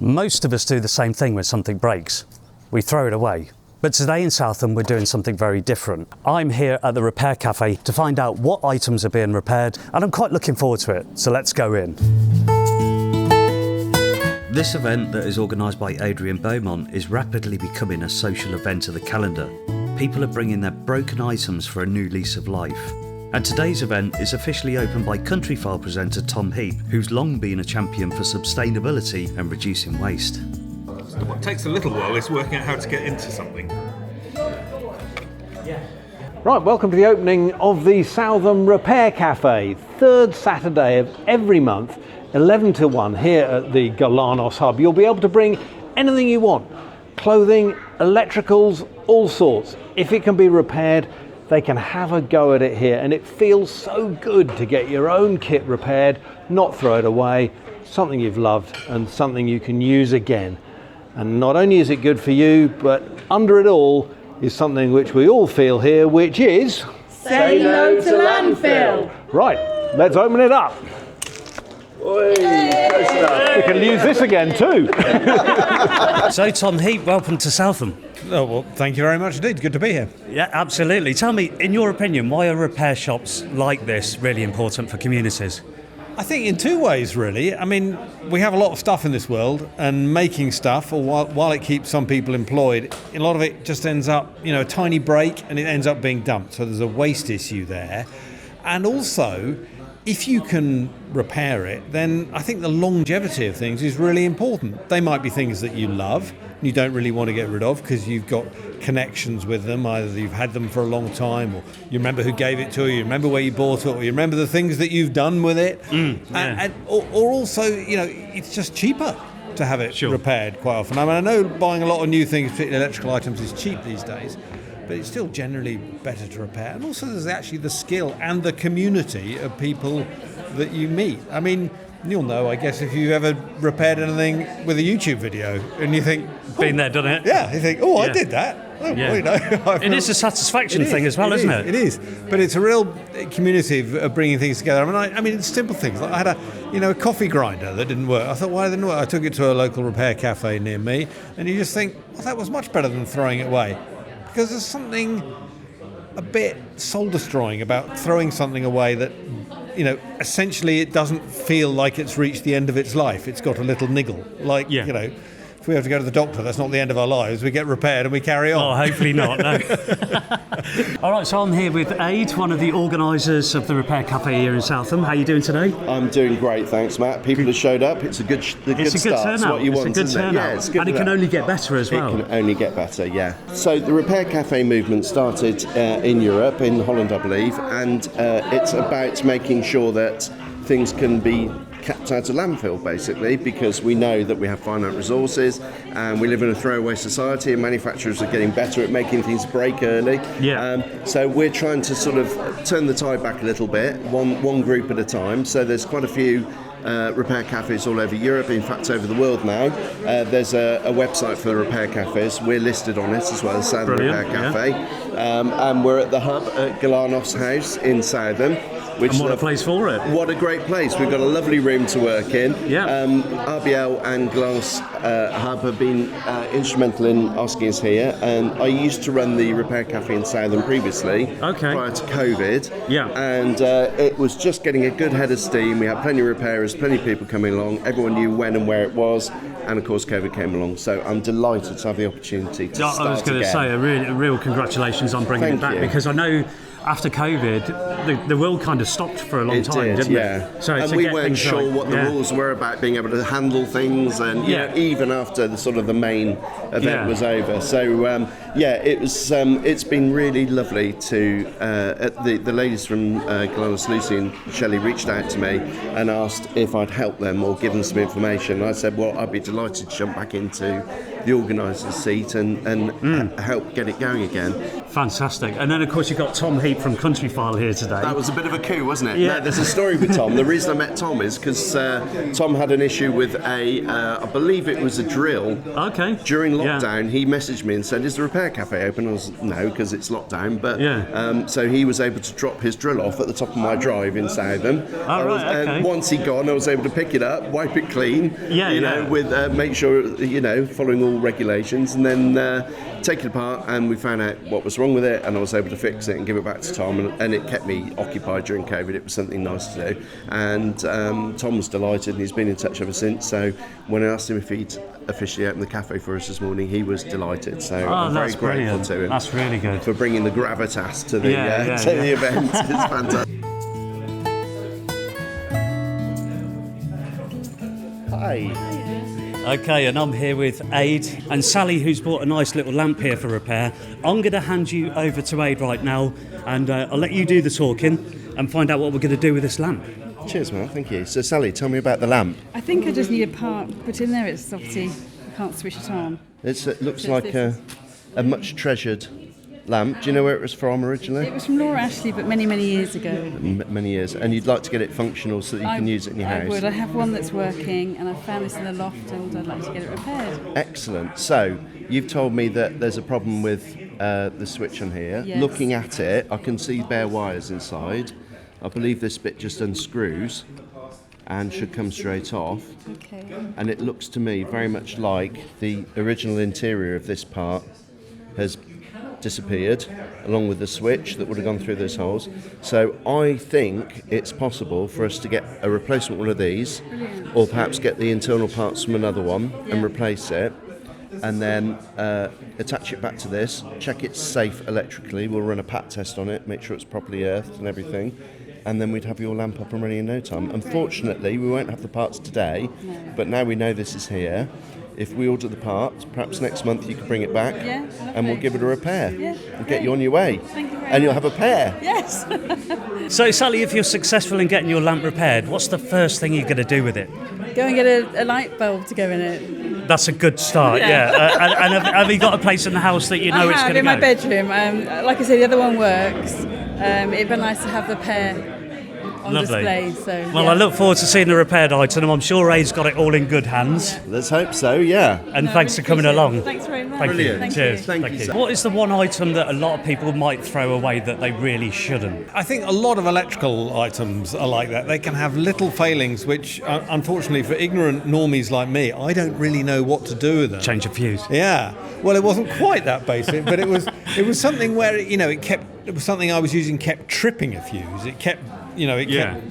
Most of us do the same thing when something breaks. We throw it away. But today in Southam we're doing something very different. I'm here at the Repair Café to find out what items are being repaired, and I'm quite looking forward to it, so let's go in. This event that is organised by Adrian Beaumont is rapidly becoming a social event of the calendar. People are bringing their broken items for a new lease of life. And today's event is officially opened by Countryfile presenter Tom Heap, who's long been a champion for sustainability and reducing waste. What takes a little while is working out how to get into something. Right, welcome to the opening of the Southam Repair Café, third Saturday of every month, 11 to 1 here at the Galanos Hub. You'll be able to bring anything you want, clothing, electricals, all sorts. If it can be repaired, they can have a go at it here, and it feels so good to get your own kit repaired, not throw it away, something you've loved and something you can use again. And not only is it good for you, but under it all is something which we all feel here, which is... Say no to landfill! Right, let's open it up. Oi, we can use this again too. So Tom Heap, welcome to Southam. Oh, well, thank you very much indeed. Good to be here. Yeah, absolutely. Tell me, in your opinion, why are repair shops like this really important for communities? I think in two ways, really. I mean, we have a lot of stuff in this world, and making stuff, or while it keeps some people employed, a lot of it just ends up, a tiny break, and it ends up being dumped. So there's a waste issue there. And also, if you can repair it, then I think the longevity of things is really important. They might be things that you love, and you don't really want to get rid of because you've got connections with them. Either you've had them for a long time, or you remember who gave it to you, you remember where you bought it, or you remember the things that you've done with it. Or also, it's just cheaper to have it repaired quite often. I mean, I know buying a lot of new things, particularly electrical items, is cheap these days, but it's still generally better to repair. And also there's actually the skill and the community of people that you meet. I mean, you'll know, I guess, if you've ever repaired anything with a YouTube video and you think... Been there, done it. Yeah, you think, I did that. It is a satisfaction thing as well, isn't it? It is, but it's a real community of bringing things together. I mean, it's simple things. Like I had a coffee grinder that didn't work. I thought, why didn't it work? I took it to a local repair cafe near me, and you just think, well, that was much better than throwing it away. Because there's something a bit soul-destroying about throwing something away that, essentially it doesn't feel like it's reached the end of its life. It's got a little niggle. If we have to go to the doctor, that's not the end of our lives. We get repaired and we carry on. Oh, hopefully not, no. All right, so I'm here with Aid, one of the organisers of the Repair Café here in Southam. How are you doing today? I'm doing great, thanks, Matt. People have showed up. It's a good start. It's a good turnout. It's what you want, it's a good turnout. Yeah, it's good. And it can only get better as well. It can only get better, yeah. So the Repair Café movement started in Europe, in Holland, I believe, and it's about making sure that things can be kept out of landfill, basically, because we know that we have finite resources and we live in a throwaway society, and manufacturers are getting better at making things break early. So we're trying to sort of turn the tide back a little bit, one group at a time. So there's quite a few repair cafes all over Europe, in fact over the world now. There's a website for the repair cafes. We're listed on it as well, as Southam Repair Café. And we're at the hub at Galanos House in Southam. And what a place for it. What a great place. We've got a lovely room to work in. RBL and Galanos Hub have been instrumental in asking us here. And I used to run the Repair Café in Southam previously, prior to COVID. And it was just getting a good head of steam. We had plenty of repairers, plenty of people coming along. Everyone knew when and where it was. And of course COVID came along. So I'm delighted to have the opportunity to start again. I was going to say a real congratulations on bringing it back, because I know after COVID, the world kind of stopped for a long time, didn't it? So and we weren't sure what the rules were about being able to handle things, and even after the main event was over. So it was. It's been really lovely to. The ladies from Galanos, Lucy and Shelley, reached out to me and asked if I'd help them or give them some information. And I said, well, I'd be delighted to jump back into the organiser's seat and help get it going again. Fantastic. And then, of course, you've got Tom Heap from Countryfile here today. That was a bit of a coup, wasn't it? Yeah. No, there's a story with Tom. The reason I met Tom is because Tom had an issue with I believe it was a drill. Okay. During lockdown, he messaged me and said, "Is the repair cafe open?" I was, "No, because it's lockdown." But so he was able to drop his drill off at the top of my drive in Southam. And once he'd gone, I was able to pick it up, wipe it clean, with make sure following all regulations, and then take it apart, and we found out what was wrong with it, and I was able to fix it and give it back to Tom, and it kept me occupied during COVID. It was something nice to do, and Tom was delighted, and he's been in touch ever since. So when I asked him if he'd officially opened the cafe for us this morning, he was delighted. So I'm very grateful to him. That's really good for bringing the gravitas to the the event. It's fantastic. Hi. Okay, and I'm here with Aid and Sally, who's brought a nice little lamp here for repair. I'm going to hand you over to Aid right now, and I'll let you do the talking and find out what we're going to do with this lamp. Cheers, man. Thank you. So, Sally, tell me about the lamp. I think I just need a part put in there. It's obviously, I can't switch it on. It looks like a much treasured lamp. Do you know where it was from originally? It was from Laura Ashley, but many, many years ago. Many years. And you'd like to get it functional so that you can use it in your house? I would. I have one that's working, and I found this in the loft, and I'd like to get it repaired. Excellent. So, you've told me that there's a problem with the switch on here. Yes. Looking at it, I can see bare wires inside. I believe this bit just unscrews and should come straight off. Okay. And it looks to me very much like the original interior of this part has disappeared along with the switch that would have gone through those holes. So I think it's possible for us to get a replacement one of these, or perhaps get the internal parts from another one and replace it, and then attach it back to this, check it's safe electrically. We'll run a pat test on it, make sure it's properly earthed and everything, and then we'd have your lamp up and running in no time. Unfortunately, we won't have the parts today, but now we know this is here. If we order the parts, perhaps next month you can bring it back, and we'll give it a repair and get you on your way. Thank you very and you'll much. have a pair. Yes. So, Sally, if you're successful in getting your lamp repaired, what's the first thing you're going to do with it? Go and get a light bulb to go in it. That's a good start, and have you got a place in the house that you know it's going to go? I have in my bedroom. Like I said, the other one works. It'd be nice to have the pair on display. So, well, I look forward to seeing the repaired item. I'm sure Aid's got it all in good hands. Let's hope so, yeah. And thanks for coming along. Thanks very much. Thank you. Brilliant. Cheers. Thank you. What is the one item that a lot of people might throw away that they really shouldn't? I think a lot of electrical items are like that. They can have little failings, which, unfortunately, for ignorant normies like me, I don't really know what to do with them. Change a fuse. Yeah. Well, it wasn't quite that basic, but it was something where it was something I was using kept tripping a fuse. It kept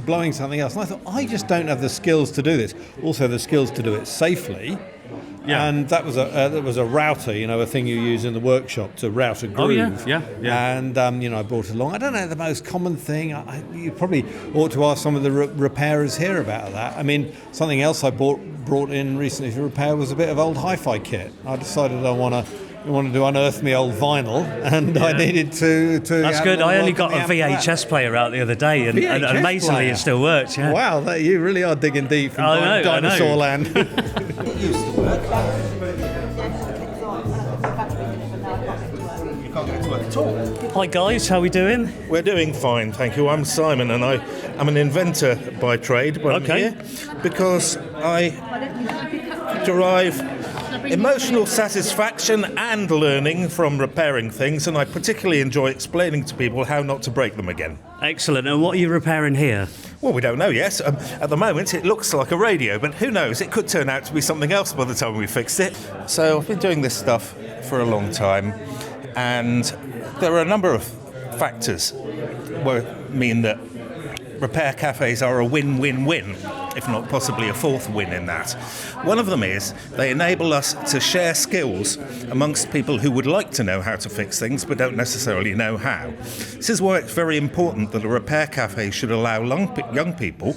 blowing something else. And I thought, I just don't have the skills to do this. Also, the skills to do it safely. Yeah. And that was a router, a thing you use in the workshop to route a groove. Oh, yeah. And, I brought it along. I don't know the most common thing. You probably ought to ask some of the repairers here about that. I mean, something else I brought in recently to repair was a bit of old hi-fi kit. I decided I wanted to unearth my old vinyl, and I needed to. That's good. I only got a VHS player out the other day, and amazingly it still works. Yeah. Wow, you really are digging deep from dinosaur land. It used to work. You can't get it to work at all. Hi guys, how are we doing? We're doing fine, thank you. I'm Simon, and I'm an inventor by trade, but I'm here because I derive emotional satisfaction and learning from repairing things, and I particularly enjoy explaining to people how not to break them again. Excellent. And what are you repairing here? Well, we don't know yet. At the moment, it looks like a radio, but who knows? It could turn out to be something else by the time we fixed it. So I've been doing this stuff for a long time, and there are a number of factors that mean that repair cafes are a win-win-win, if not possibly a fourth win in that. One of them is they enable us to share skills amongst people who would like to know how to fix things but don't necessarily know how. This is why it's very important that a repair cafe should allow young people,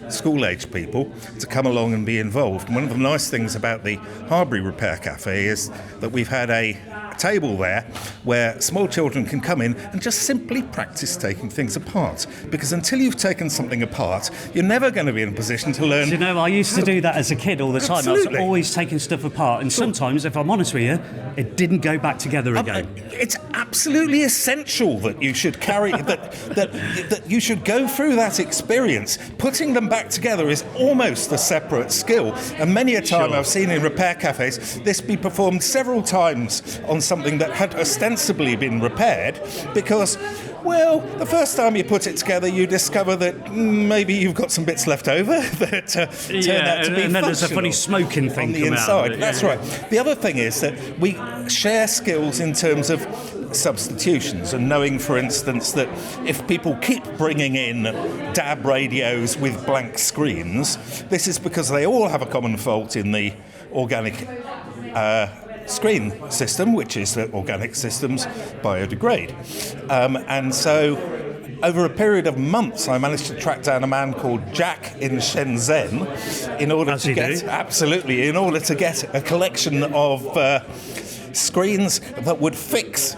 school-aged people, to come along and be involved. And one of the nice things about the Harbury Repair Cafe is that we've had a table there where small children can come in and just simply practice taking things apart. Because until you've taken something apart, you're never going to be in a position to learn. Do you know, I used to do that as a kid all the time. Absolutely. I was always taking stuff apart, and sometimes, if I'm honest with you, it didn't go back together again. It's absolutely essential that you should carry that you should go through that experience. Putting them back together is almost a separate skill, and many a time I've seen in repair cafes this be performed several times on something that had ostensibly been repaired, because, well, the first time you put it together, you discover that maybe you've got some bits left over that turn out to be and then there's a funny functional smoking thing on the come inside. out of it. That's right. The other thing is that we share skills in terms of substitutions, and knowing, for instance, that if people keep bringing in DAB radios with blank screens, this is because they all have a common fault in the organic screen system, which is that organic systems biodegrade. And so over a period of months, I managed to track down a man called Jack in Shenzhen in order to get a collection of screens that would fix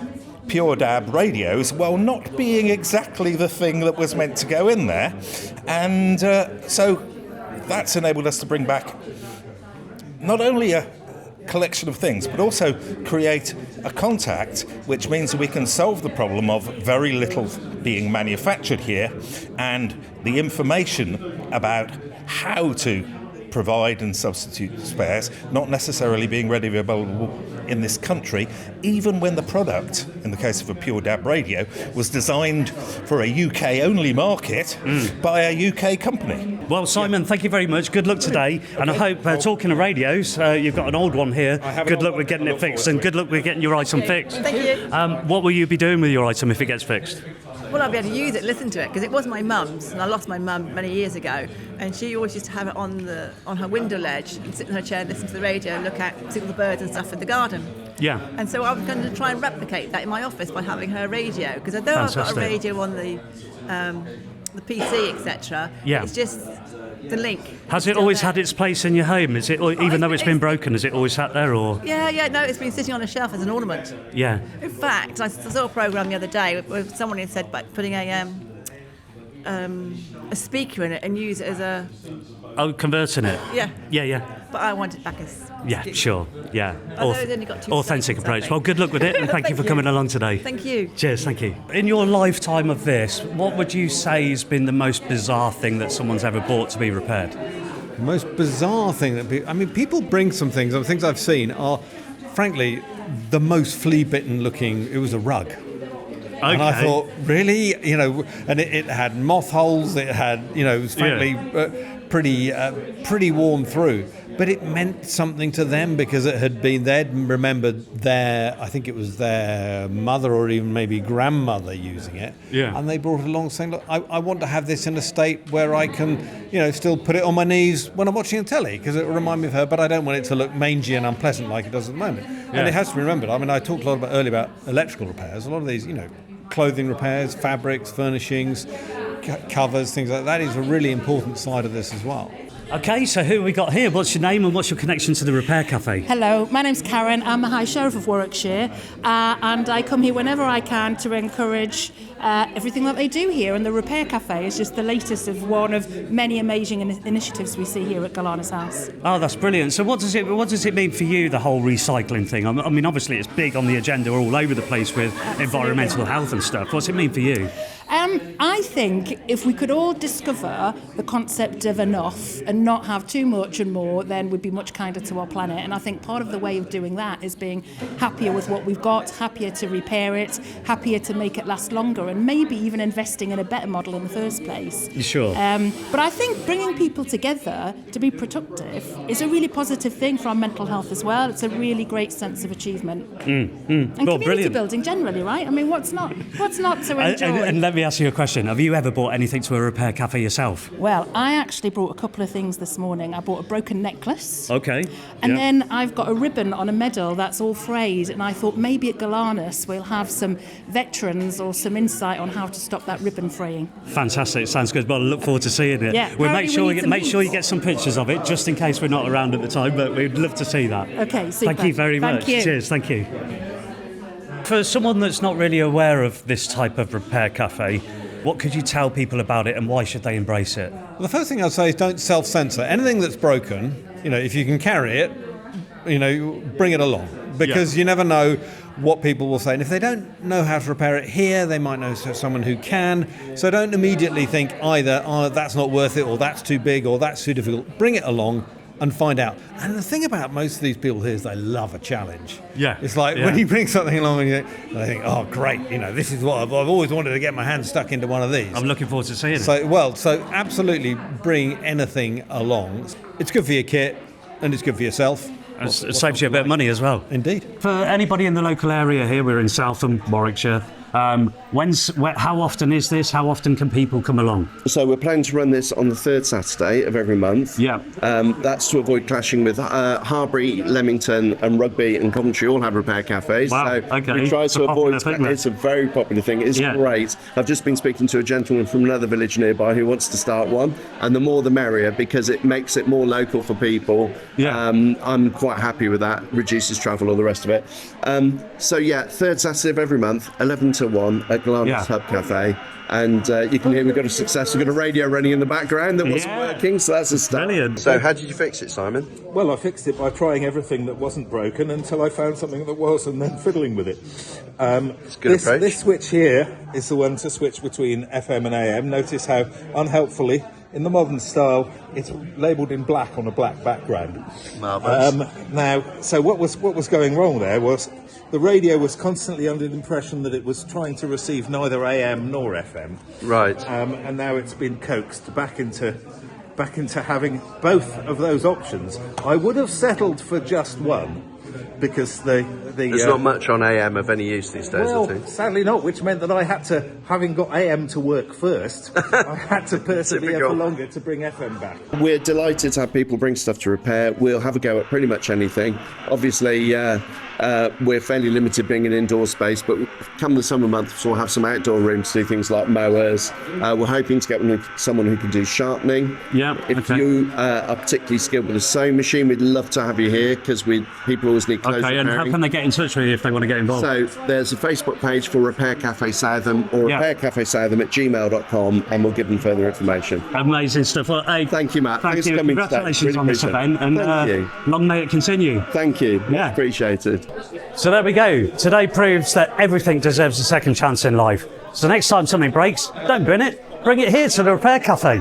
pure DAB radios while not being exactly the thing that was meant to go in there. And so that's enabled us to bring back not only a collection of things, but also create a contact, which means that we can solve the problem of very little being manufactured here, and the information about how to provide and substitute spares not necessarily being readily available in this country, even when the product, in the case of a pure DAB radio, was designed for a UK-only market by a UK company. Well, Simon, thank you very much. Good luck today. And I hope, talking of radios, you've got an old one here. Good luck with getting it fixed, and good luck with getting your item fixed. Thank you. What will you be doing with your item if it gets fixed? Well, I'll be able to use it, listen to it, because it was my mum's, and I lost my mum many years ago, and she always used to have it on her window ledge and sit in her chair and listen to the radio and look at see all the birds and stuff in the garden. Yeah. And so I was going to try and replicate that in my office by having her radio, because although I've got a radio on the PC, etc., it's just the link. Has it always had its place in your home? Is it, even though it's been broken, has it always sat there, or? Yeah, no, it's been sitting on a shelf as an ornament. Yeah. In fact, I saw a programme the other day where someone had said about putting a speaker in it and use it as a... Oh, converting it? Yeah. Yeah. But I want it back as... Yeah, sure. Yeah. Although it's only got 2 authentic seconds, approach. I think. Well, good luck with it, and thank you for coming along today. Thank you. Cheers, thank you. In your lifetime of this, what would you say has been the most bizarre thing that someone's ever bought to be repaired? The most bizarre thing that people bring some things, and things I've seen are, frankly, the most flea-bitten looking. It was a rug. Okay. And I thought, really? And it had moth holes, it had, it was frankly pretty worn through. But it meant something to them because it had been, they'd remembered I think it was their mother or even maybe grandmother using it. Yeah. And they brought it along saying, look, I want to have this in a state where I can, still put it on my knees when I'm watching a telly, because it will remind me of her, but I don't want it to look mangy and unpleasant like it does at the moment. Yeah. And it has to be remembered. I talked a lot earlier about electrical repairs. A lot of these, clothing repairs, fabrics, furnishings, covers, things like that is a really important side of this as well. Okay, so who have we got here? What's your name and what's your connection to the Repair Café? Hello, my name's Karen. I'm the High Sheriff of Warwickshire, and I come here whenever I can to encourage everything that they do here. And the Repair Café is just the latest of one of many amazing initiatives we see here at Galanos House. Oh, that's brilliant. So what does it mean for you, the whole recycling thing? Obviously it's big on the agenda all over the place with environmental health and stuff. What's it mean for you? I think if we could all discover the concept of enough and not have too much and more, then we'd be much kinder to our planet. And I think part of the way of doing that is being happier with what we've got, happier to repair it, happier to make it last longer, and maybe even investing in a better model in the first place. Sure. But I think bringing people together to be productive is a really positive thing for our mental health as well. It's a really great sense of achievement. And community brilliant. building generally, right? What's not to enjoy? And let me ask you a question. Have you ever bought anything to a repair cafe yourself? Well, I actually brought a couple of things this morning. I bought a broken necklace. Okay. And then I've got a ribbon on a medal that's all frayed, and I thought maybe at Galanos we'll have some veterans or some insight on how to stop that ribbon fraying. Fantastic. Sounds good. Well, I look forward to seeing it. Yeah, we'll make sure you get some pictures of it, just in case we're not around at the time, but we'd love to see that. Okay, super. Thank you very much. Thank you. Cheers. Thank you. for someone that's not really aware of this type of repair cafe, what could you tell people about it and why should they embrace it? Well, the first thing I'd say is don't self-censor. Anything that's broken, if you can carry it, bring it along. Because you never know what people will say. And if they don't know how to repair it here, they might know someone who can. So don't immediately think either, that's not worth it, or that's too big, or that's too difficult. Bring it along and find out. And the thing about most of these people here is they love a challenge. Yeah. It's like when you bring something along and they think, oh, great, this is what I've always wanted to get my hand stuck into one of these. I'm looking forward to seeing it. So absolutely bring anything along. It's good for your kit and it's good for yourself. It saves you a bit of money as well. Indeed. For anybody in the local area here, we're in Southam, Warwickshire. How often is this? How often can people come along? So we're planning to run this on the third Saturday of every month. Yeah. That's to avoid clashing with Harbury, Leamington and Rugby and Coventry all have repair cafes. Wow, so okay. we try to avoid Thing, it's a very popular thing. It's great. I've just been speaking to a gentleman from another village nearby who wants to start one, and the more the merrier because it makes it more local for people. Yeah. I'm quite happy with that. Reduces travel, all the rest of it. Third Saturday of every month, 11 to 1 at Galanos Hub Cafe. And you can hear we've got a success. We've got a radio running in the background that wasn't working, so that's a start. Brilliant. So how did you fix it, Simon? Well, I fixed it by trying everything that wasn't broken until I found something that was, and then fiddling with it. It's a good approach. This switch here is the one to switch between FM and AM. Notice how unhelpfully, in the modern style, it's labelled in black on a black background. Marvellous. So what was going wrong there was the radio was constantly under the impression that it was trying to receive neither AM nor FM. Right. And now it's been coaxed back into having both of those options. I would have settled for just one, because there's not much on AM of any use these days, I think. Sadly not, which meant that I had to, having got AM to work first, I had to persevere for longer to bring FM back. We're delighted to have people bring stuff to repair. We'll have a go at pretty much anything. Obviously, we're fairly limited being an indoor space, but come the summer months, we'll have some outdoor rooms to do things like mowers. We're hoping to get someone who can do sharpening. Yeah. If you are particularly skilled with a sewing machine, we'd love to have you here, because people always need clothes repairing. And how can they get in touch with you if they want to get involved? So there's a Facebook page for Repair Café Southam, or repaircafesoutham@gmail.com, and we'll give them further information. Amazing stuff. Well, hey, thank you, Matt. Thanks for coming today. Congratulations Really on this appreciate event, and thank you. long may it continue. Thank you. Yeah. Appreciated. So there we go. Today proves that everything deserves a second chance in life. So next time something breaks, don't bin it. Bring it here to the Repair Cafe.